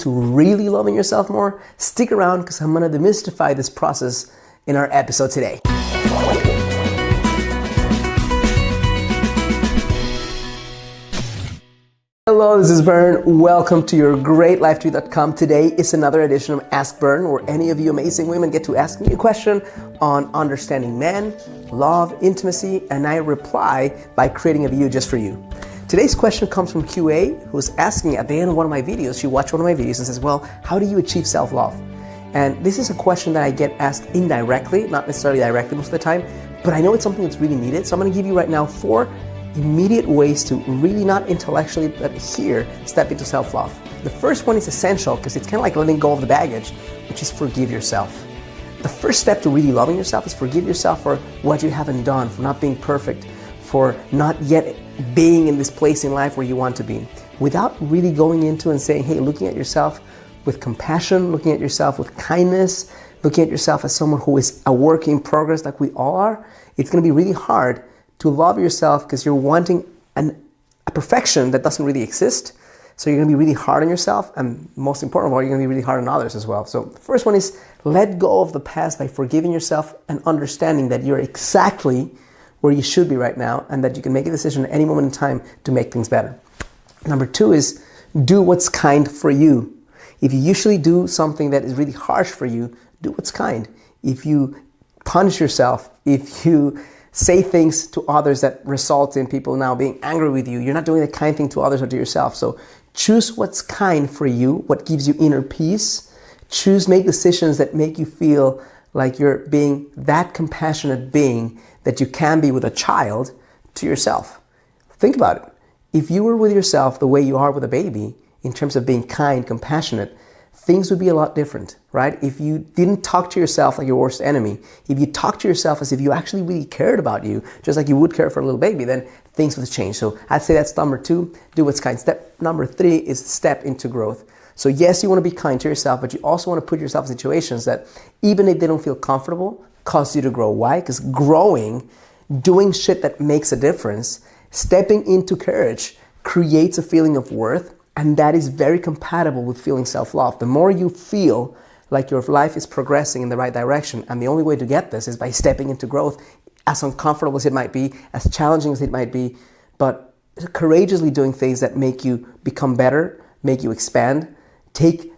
to really loving yourself more, stick around because I'm going to demystify this process in our episode today. Hello, this is Bern. Welcome to your greatlifetree.com. Today is another edition of Ask Bern, where any of you amazing women get to ask me a question on understanding men, love, intimacy, and I reply by creating a video just for you. Today's question comes from QA, who's asking at the end of one of my videos. She watched one of my videos and says, well, how do you achieve self-love? And this is a question that I get asked indirectly, not necessarily directly most of the time, but I know it's something that's really needed. So I'm going to give you right now 4 immediate ways to really not intellectually, but here, step into self-love. The first one is essential because it's kind of like letting go of the baggage, which is forgive yourself. The first step to really loving yourself is forgive yourself for what you haven't done, for not being perfect, for not yet being in this place in life where you want to be. Without really going into and saying, hey, looking at yourself with compassion, looking at yourself with kindness, looking at yourself as someone who is a work in progress like we all are, it's going to be really hard to love yourself because you're wanting a perfection that doesn't really exist. So you're going to be really hard on yourself, and most important of all, you're going to be really hard on others as well. So the first one is let go of the past by forgiving yourself and understanding that you're exactly where you should be right now and that you can make a decision at any moment in time to make things better. Number 2 is do what's kind for you. If you usually do something that is really harsh for you, do what's kind. If you punish yourself, if you say things to others that result in people now being angry with you, you're not doing the kind thing to others or to yourself. So choose what's kind for you, what gives you inner peace. Make decisions that make you feel like you're being that compassionate being that you can be with a child to yourself. Think about it. If you were with yourself the way you are with a baby, in terms of being kind, compassionate, things would be a lot different, right? If you didn't talk to yourself like your worst enemy, if you talked to yourself as if you actually really cared about you, just like you would care for a little baby, then things would change. So I'd say that's number 2, do what's kind. Step number 3 is step into growth. So yes, you want to be kind to yourself, but you also want to put yourself in situations that even if they don't feel comfortable, cause you to grow. Why? Because growing, doing shit that makes a difference, stepping into courage creates a feeling of worth, and that is very compatible with feeling self-love. The more you feel like your life is progressing in the right direction, and the only way to get this is by stepping into growth, as uncomfortable as it might be, as challenging as it might be, but courageously doing things that make you become better, make you expand, take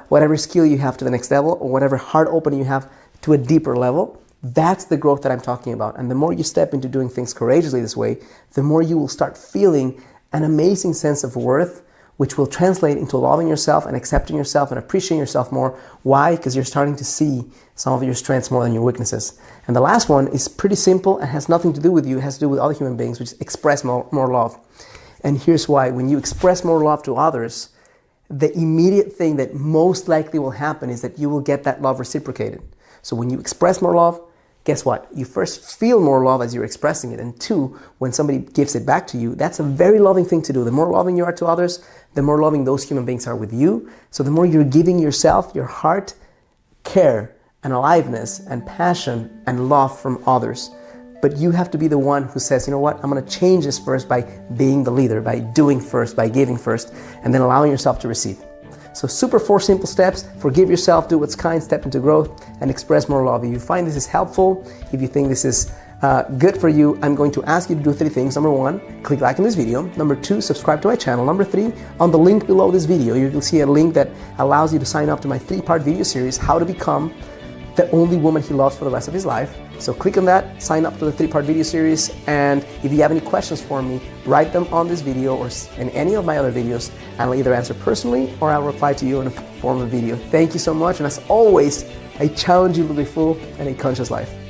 whatever skill you have to the next level, or whatever heart opening you have to a deeper level. That's the growth that I'm talking about. And the more you step into doing things courageously this way, the more you will start feeling an amazing sense of worth, which will translate into loving yourself and accepting yourself and appreciating yourself more. Why? Because you're starting to see some of your strengths more than your weaknesses. And the last one is pretty simple and has nothing to do with you. It has to do with other human beings, which is express more love. And here's why. When you express more love to others, the immediate thing that most likely will happen is that you will get that love reciprocated. So when you express more love, guess what? You first feel more love as you're expressing it. And 2, when somebody gives it back to you, that's a very loving thing to do. The more loving you are to others, the more loving those human beings are with you. So the more you're giving yourself, your heart, care, and aliveness, and passion, and love from others. But you have to be the one who says, you know what? I'm going to change this first by being the leader, by doing first, by giving first, and then allowing yourself to receive. So 4 simple steps: forgive yourself, do what's kind, step into growth, and express more love. If you find this is helpful, if you think this is good for you, I'm going to ask you to do 3 things. Number 1, click like on this video. Number 2, subscribe to my channel. Number 3, on the link below this video, you will see a link that allows you to sign up to my 3-part video series, How to Become the Only Woman He Loves for the Rest of His Life. So click on that, sign up to the 3-part video series, and if you have any questions for me, write them on this video or in any of my other videos, and I'll either answer personally or I'll reply to you in a form of video. Thank you so much, and as always, I challenge you to live a full and a conscious life.